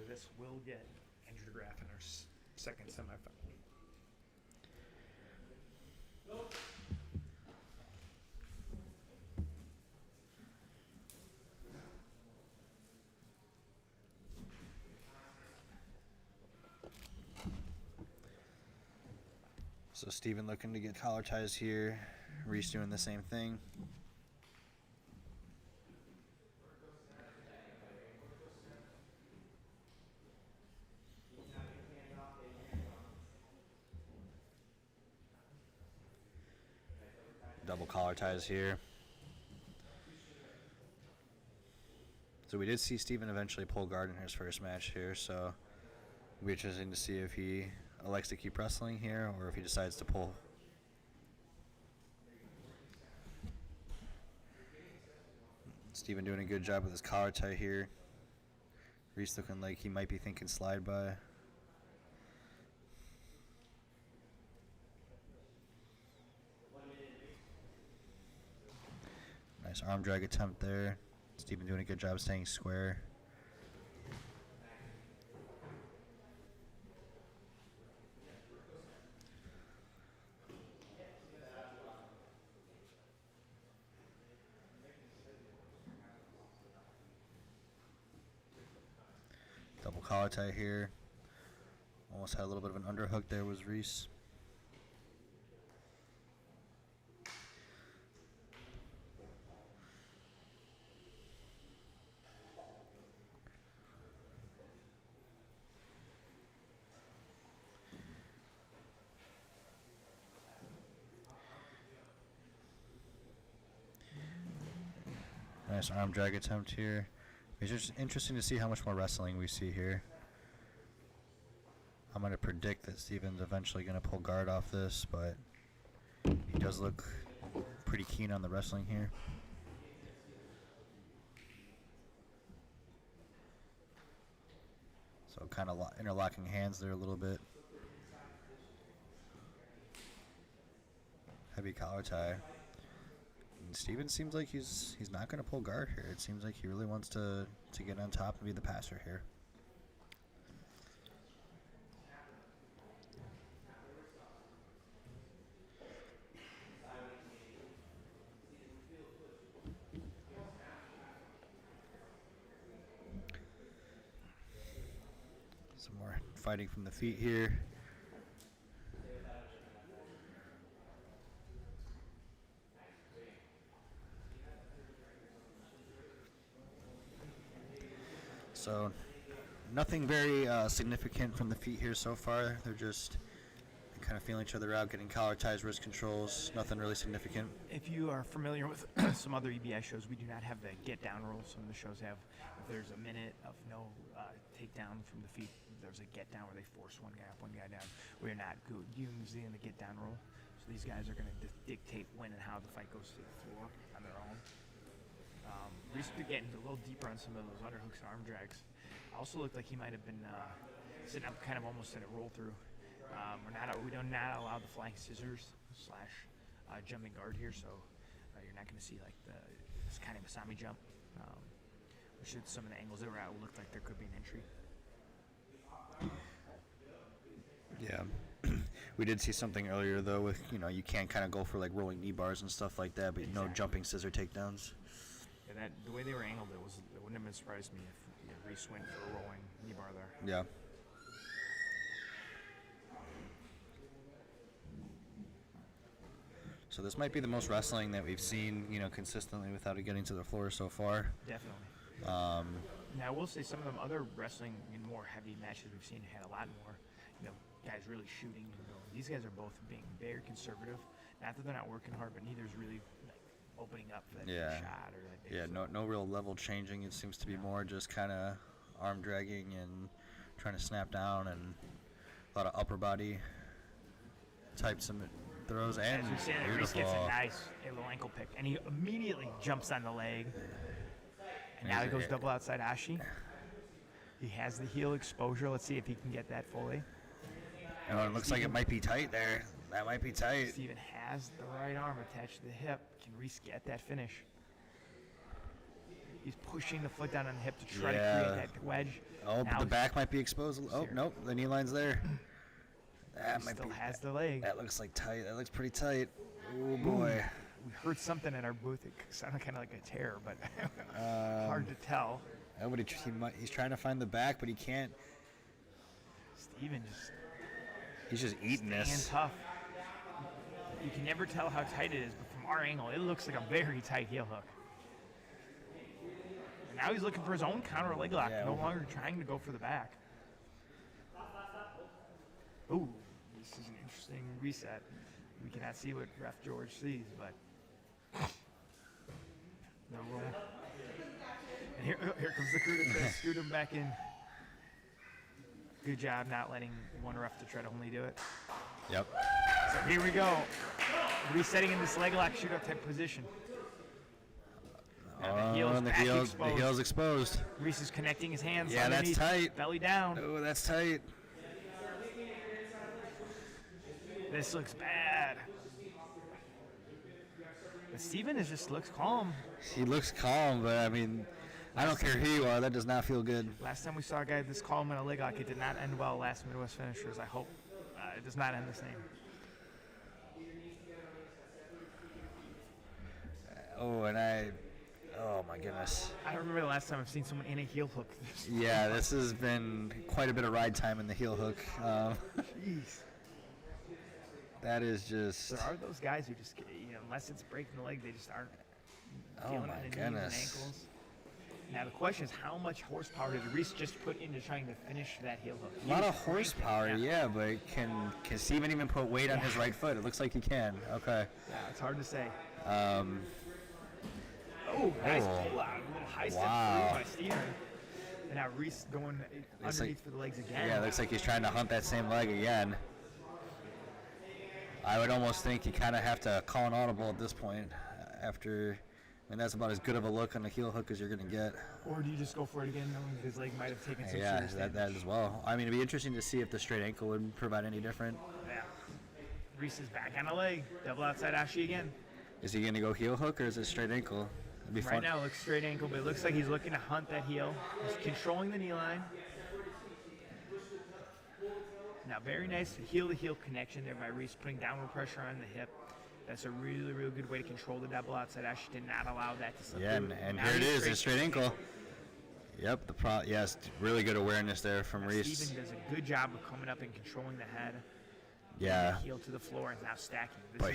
this will get angiograph in our second semifinal. So Steven looking to get collar ties here. Reese doing the same thing. Double collar ties here. So we did see Steven eventually pull guard in his first match here, so it'll be interesting to see if he elects to keep wrestling here or if he decides to pull. Steven doing a good job with his collar tie here. Reese looking like he might be thinking slide by. Nice arm drag attempt there. Steven doing a good job staying square. Double collar tie here. Almost had a little bit of an underhook there was Reese. Nice arm drag attempt here. It's just interesting to see how much more wrestling we see here. I'm going to predict that Steven's eventually going to pull guard off this, but he does look pretty keen on the wrestling here. So kind of interlocking hands there a little bit. Heavy collar tie. And Steven seems like he's not going to pull guard here. It seems like he really wants to get on top and be the passer here. Some more fighting from the feet here. So nothing very significant from the feet here so far. They're just kind of feeling each other out, getting collar ties, wrist controls. Nothing really significant. If you are familiar with some other EBI shows, we do not have the get down rule. Some of the shows have, if there's a minute of no takedown from the feet, there's a get down where they force one guy up, one guy down. We are not using the get down rule. So these guys are going to dictate when and how the fight goes to the floor on their own. Reese getting a little deeper on some of those underhooks and arm drags. Also looked like he might have been sitting up kind of almost in a roll through. We do not allow the flying scissors / jumping guard here, so you're not going to see like this kind of Masami jump. Which at some of the angles they were at looked like there could be an entry. Yeah. We did see something earlier though with you can't kind of go for like rolling knee bars and stuff like that, but exactly. No jumping scissor takedowns. Yeah, the way they were angled, it wouldn't have been surprised me if Reese went for a rolling knee bar there. Yeah. So this might be the most wrestling that we've seen, consistently without it getting to the floor so far. Definitely. Now I will say some of them other wrestling in more heavy matches we've seen had a lot more, guys really shooting and going. These guys are both being very conservative. Not that they're not working hard, but neither's really opening up for that big shot or that big flip. No real level changing. It seems to be more just kind of arm dragging and trying to snap down and a lot of upper body types of throws. And as we say, Reese gets a nice little ankle pick, and he immediately jumps on the leg. And now he goes double outside Ashi. He has the heel exposure. Let's see if he can get that fully. It looks like it might be tight there. That might be tight. Steven has the right arm attached to the hip. Can Reese get that finish? He's pushing the foot down on the hip to try to create that wedge. Oh, but Now the back might be exposed. Oh, nope, the knee line's there. That he might still be. has the leg. That looks like tight. That looks pretty tight. Oh boy. We heard something in our booth. It sounded kind of like a tear, but hard to tell. He's trying to find the back, but he can't. Steven He's just eating this. tough. You can never tell how tight it is, but from our angle, it looks like a very tight heel hook. And now he's looking for his own counter leg lock, no longer trying to go for the back. Ooh, this is an interesting reset. We cannot see what Ref George sees, but no roll. And here comes the crew to scoot him back in. Good job not letting one ref to try to only do it. Yep. So here we go. Resetting in this leg lock shootout type position. Now the heel's exposed. Reese is connecting his hands. Yeah, that's tight. Belly down. Oh, that's tight. This looks bad. But Steven just looks calm. He looks calm, but I mean, I don't care who you are. That does not feel good. Last time we saw a guy this calm in a leg lock, it did not end well. Last Midwest finishers. I hope it does not end the same. Oh my goodness. I don't remember the last time I've seen someone in a heel hook. Yeah, this has been quite a bit of ride time in the heel hook. Jeez. That is just. There are those guys who just, unless it's breaking the leg, they just aren't feeling it in the knees and ankles. Now the question is, how much horsepower did Reese just put into trying to finish that heel hook? A lot of horsepower, yeah, but can Steven even put weight on his right foot? It looks like he can. Okay. Yeah, it's hard to say. Nice pull out. A little high step through by Steven. And now Reese going underneath for the legs again. Yeah, it looks like he's trying to hunt that same leg again. I would almost think you kind of have to call an audible at this point. That's about as good of a look on the heel hook as you're going to get. Or do you just go for it again, knowing his leg might have taken some serious damage? That as well. I mean, it'd be interesting to see if the straight ankle would provide any different. Yeah. Reese is back on a leg. Double outside Ashi again. Is he going to go heel hook or is it straight ankle? It'd be right now it looks straight ankle, but it looks like he's looking to hunt that heel. He's controlling the knee line. Now, very nice heel-to-heel connection there by Reese, putting downward pressure on the hip. That's a really, really good way to control the double outside. Ashi did not allow that to slip through. And here it is, a straight ankle. Yep, yes, really good awareness there from Reese. Steven does a good job of coming up and controlling the head. Yeah. The heel to the floor and now stacking. But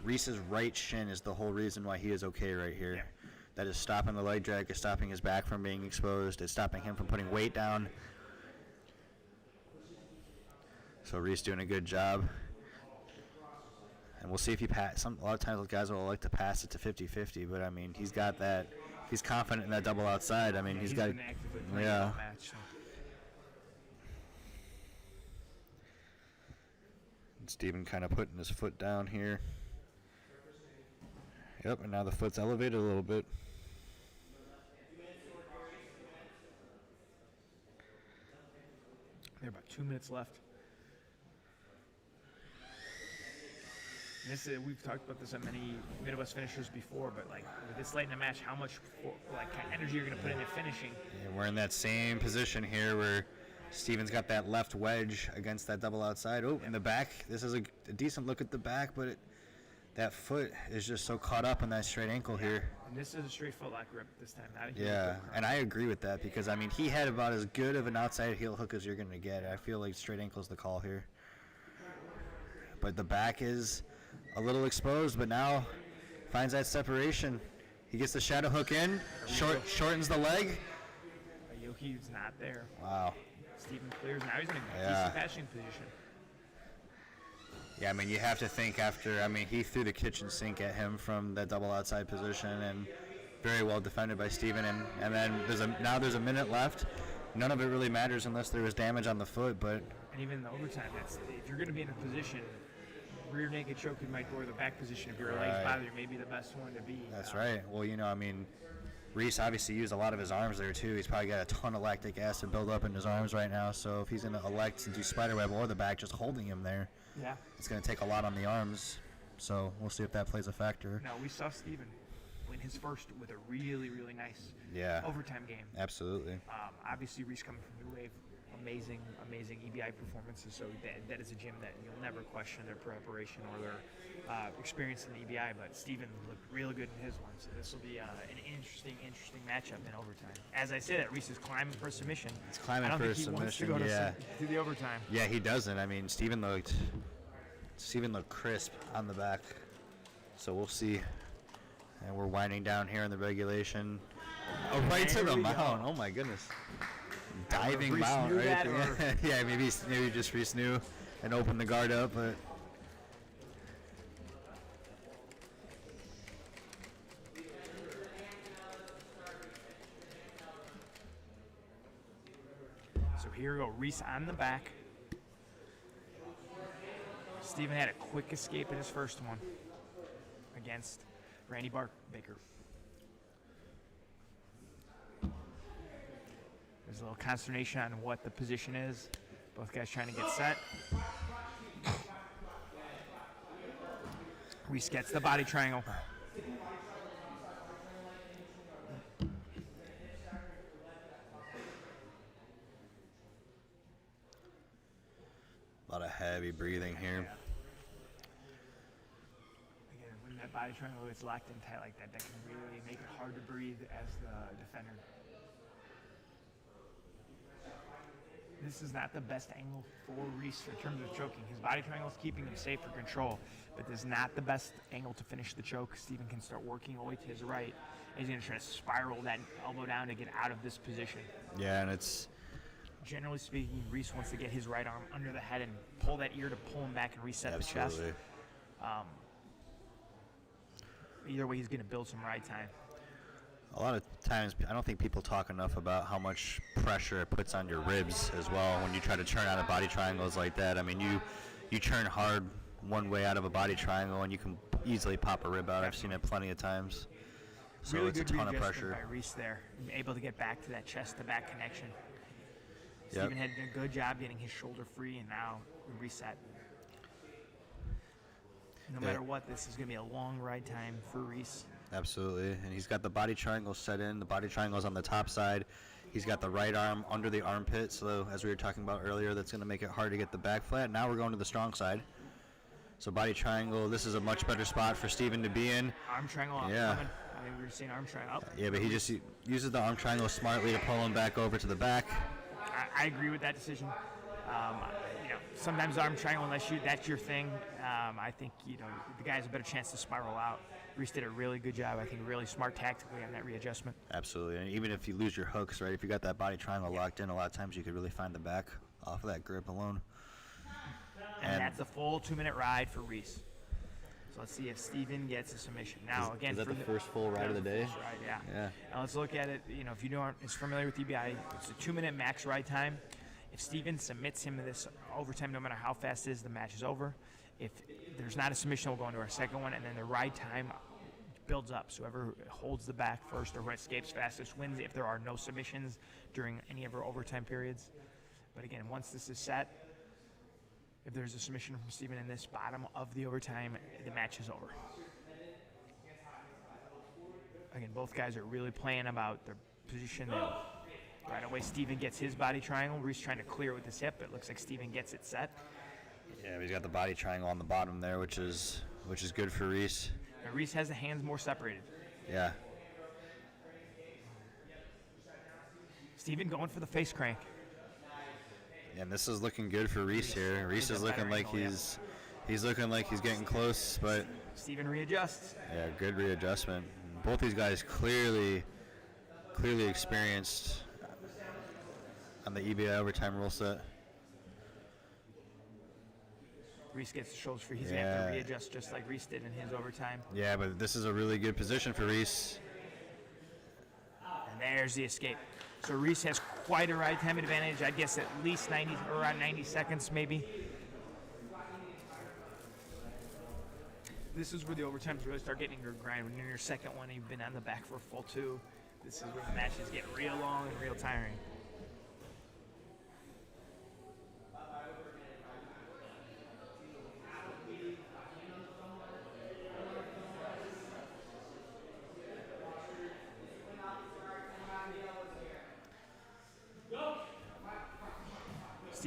Reese's right shin is the whole reason why he is okay right here. Yeah. That is stopping the leg drag, is stopping his back from being exposed, it's stopping him from putting weight down. So Reese doing a good job. And we'll see if he pass. A lot of times those guys will like to pass it to 50-50, but I mean, he's got that. He's confident in that double outside. I mean, he's got. Been actively playing that match, so. Steven kind of putting his foot down here. Yep, and now the foot's elevated a little bit. There are about 2 minutes left. We've talked about this on many Midwest finishers before, but with this late in the match, how much energy you're going to put into finishing. Yeah, we're in that same position here where Steven's got that left wedge against that double outside. Oh, in the back, this is a decent look at the back, but that foot is just so caught up in that straight ankle here. And this is a straight foot lock grip this time, not a heel hook. And I agree with that because, I mean, he had about as good of an outside heel hook as you're going to get. I feel like straight ankle's the call here. But the back is a little exposed, but now finds that separation. He gets the shadow hook in, shortens the leg. Yoki's not there. Wow. Steven clears. Now he's in a decent passing position. Yeah, I mean, you have to think he threw the kitchen sink at him from that double outside position, and very well defended by Steven. And then there's a minute left. None of it really matters unless there was damage on the foot, but. And even in the overtime, if you're going to be in a position, rear naked choking might go to the back position. If your legs bother you, may be the best one to be. That's right. Well, Reese obviously used a lot of his arms there too. He's probably got a ton of lactic acid build up in his arms right now. So if he's going to elect to do spiderweb or the back, just holding him there, it's going to take a lot on the arms. So we'll see if that plays a factor. No, we saw Steven. win his first with a really, really nice overtime game. Absolutely. Obviously, Reese coming from New Wave, amazing EBI performances. So that is a gym that you'll never question their preparation or their experience in the EBI. But Steven looked really good in his one, so this will be an interesting matchup in overtime. As I said, Reese is climbing for submission. He's climbing for submission. Wants to go to the overtime. Yeah, he doesn't. I mean, Steven looked crisp on the back. So we'll see. And we're winding down here in the regulation. Oh, right to the mount. Oh my goodness. Diving mount, right? Yeah, maybe just Reese knew and opened the guard up, but so here we go, Reese on the back. Steven had a quick escape in his first one against Randy Baker. There's a little consternation on what the position is. Both guys trying to get set. Reese gets the body triangle. a lot of heavy breathing here. Again, when that body triangle gets locked in tight like that, that can really make it hard to breathe as the defender. This is not the best angle for Reese in terms of choking. His body triangle is keeping him safe for control, but this is not the best angle to finish the choke. Steven can start working away to his right. He's going to try to spiral that elbow down to get out of this position. Yeah, and it's... Generally speaking, Reese wants to get his right arm under the head and pull that ear to pull him back and reset the chest. Either way, he's going to build some ride time. A lot of times, I don't think people talk enough about how much pressure it puts on your ribs as well when you try to turn out of body triangles like that. I mean, you turn hard one way out of a body triangle, and you can easily pop a rib out. I've seen it plenty of times. So really it's a ton of pressure. By Reese there, able to get back to that chest-to-back connection. Steven had done a good job getting his shoulder free, and now we reset. No matter what, this is going to be a long ride time for Reese. Absolutely, and he's got the body triangle set in. The body triangle is on the top side. He's got the right arm under the armpit, so as we were talking about earlier, that's going to make it hard to get the back flat. Now we're going to the strong side. So body triangle, this is a much better spot for Steven to be in. Arm triangle up. Yeah. I think we were seeing arm triangle up. Yeah, but he just uses the arm triangle smartly to pull him back over to the back. I agree with that decision. Sometimes arm triangle, unless that's your thing, I think the guy has a better chance to spiral out. Reese did a really good job. I think really smart tactically on that readjustment. Absolutely, and even if you lose your hooks, right? If you got that body triangle locked in, a lot of times you could really find the back off of that grip alone. And that's a full 2-minute ride for Reese. So let's see if Steven gets a submission. Now, again, is that the first full ride of the day? Ride, yeah. Now let's look at it. If you aren't as familiar with EBI, it's a 2-minute max ride time. If Steven submits him to this overtime, no matter how fast it is, the match is over. If there's not a submission, we'll go into our second one, and then the ride time builds up. So whoever holds the back first or who escapes fastest wins if there are no submissions during any of our overtime periods. But again, once this is set, if there's a submission from Steven in this bottom of the overtime, the match is over. Again, both guys are really playing about their position. Right away, Steven gets his body triangle. Reese trying to clear with his hip. It looks like Steven gets it set. Yeah, he's got the body triangle on the bottom there, which is good for Reese. And Reese has the hands more separated. Yeah. Steven going for the face crank. And this is looking good for Reese here. Reese is looking like he's looking like he's getting close, but Steven readjusts. Yeah, good readjustment. Both these guys clearly experienced on the EBI overtime rule set. Reese gets the shoulders free. He's going to have to readjust just like Reese did in his overtime. Yeah, but this is a really good position for Reese. And there's the escape. So Reese has quite a ride time advantage. I'd guess at least around 90 seconds maybe. This is where the overtimes really start getting your grind. When you're in your second one, you've been on the back for a full 2. This is where the matches get real long and real tiring.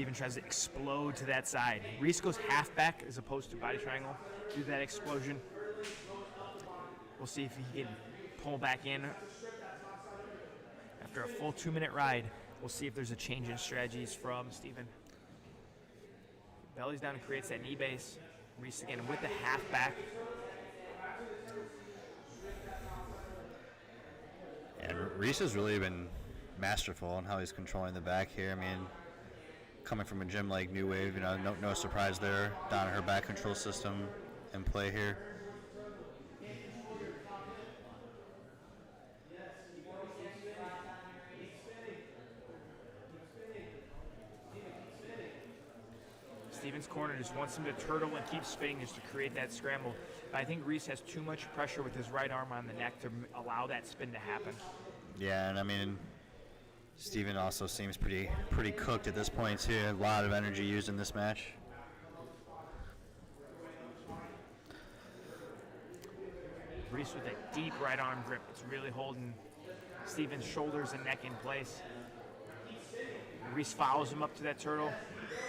Steven tries to explode to that side. Reese goes half back as opposed to body triangle. Do that explosion. We'll see if he can pull back in. After a full 2-minute ride, we'll see if there's a change in strategies from Steven. Belly's down and creates that knee base. Reese again with the half back. And Reese has really been masterful in how he's controlling the back here. I mean, coming from a gym like New Wave, no surprise there. Down her back control system in play here. Steven's corner just wants him to turtle and keep spinning just to create that scramble. But I think Reese has too much pressure with his right arm on the neck to allow that spin to happen. Yeah, and I mean, Steven also seems pretty cooked at this point too. A lot of energy used in this match. Reese with a deep right arm grip. It's really holding Steven's shoulders and neck in place. Reese follows him up to that turtle.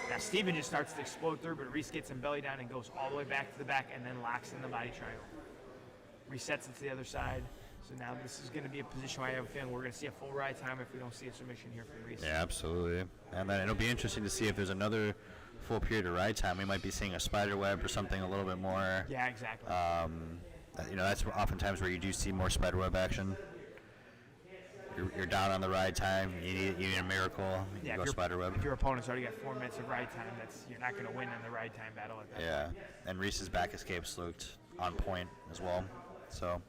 Now Steven just starts to explode through, but Reese gets him belly down and goes all the way back to the back and then locks in the body triangle. Resets it to the other side. So now this is going to be a position where I have a feeling we're going to see a full ride time if we don't see a submission here from Reese. Yeah, absolutely. And then it'll be interesting to see if there's another full period of ride time. We might be seeing a spider web or something a little bit more. Yeah, exactly. That's oftentimes where you do see more spider web action. You're down on the ride time. You need a miracle. You go spider web. If your opponent's already got 4 minutes of ride time, you're not going to win in the ride time battle at that point. And Reese's back escapes looked on point as well. So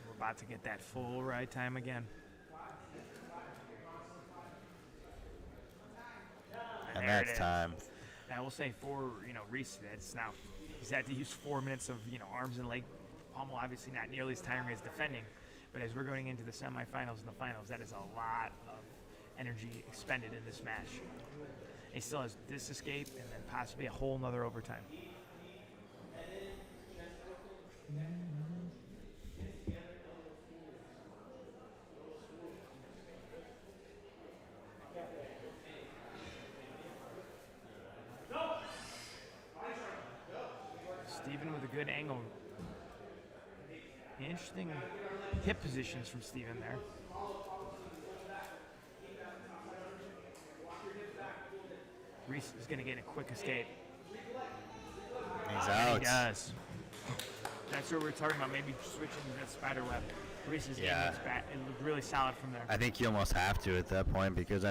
we're about to get that full ride time again. And that's time. Now we'll say for Reese, he's had to use 4 minutes of arms and leg pummel. Obviously not nearly as tiring as defending, but as we're going into the semifinals and the finals, that is a lot of energy expended in this match. He still has this escape and then possibly a whole nother overtime. Steven with a good angle. Interesting hip positions from Steven there. Reese is going to get a quick escape. He's out. He does. That's what we're talking about, maybe switching to that spider web. Reese's game looks bad. It looked really solid from there. I think you almost have to at that point because,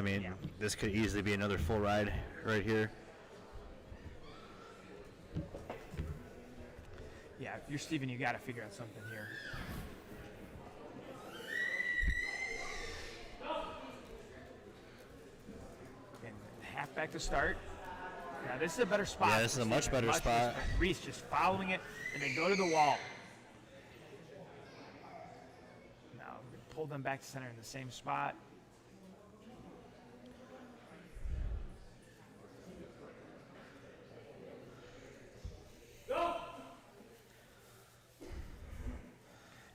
this could easily be another full ride right here. Yeah, if you're Steven, you got to figure out something here. And half back to start. Now this is a better spot. Yeah, this is a much better spot. Reese just following it, and they go to the wall. Now pull them back to center in the same spot.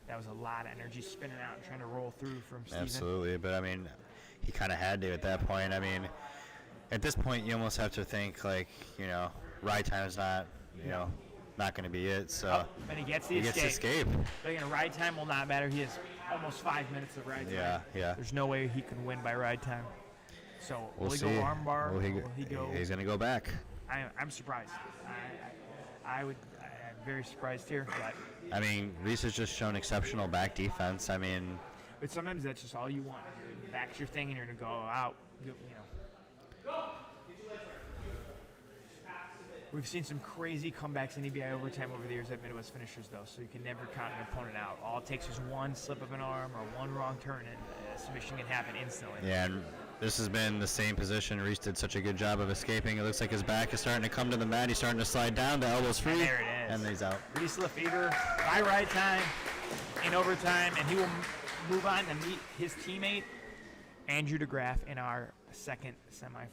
That was a lot of energy spinning out and trying to roll through from Steven. Absolutely, but he kind of had to at that point. At this point, you almost have to think ride time is not, not going to be it. So but he gets the escape. But again, ride time will not matter. He has almost 5 minutes of ride time. Yeah. There's no way he can win by ride time. So we'll see. He go armbar? Will he go? He's going to go back. I'm surprised. I'm very surprised here, but. Reese has just shown exceptional back defense. But sometimes that's just all you want. Back's your thing, and you're gonna go out. We've seen some crazy comebacks in EBI overtime over the years at Midwest finishers, though, so you can never count an opponent out. All it takes is one slip of an arm or one wrong turn, and a submission can happen instantly. Yeah, and this has been the same position. Reese did such a good job of escaping. It looks like his back is starting to come to the mat. He's starting to slide down. The elbow's free. And there it is. And he's out. Reese LaFever by ride time in overtime, and he will move on to meet his teammate, Andrew DeGraff, in our second semifinal.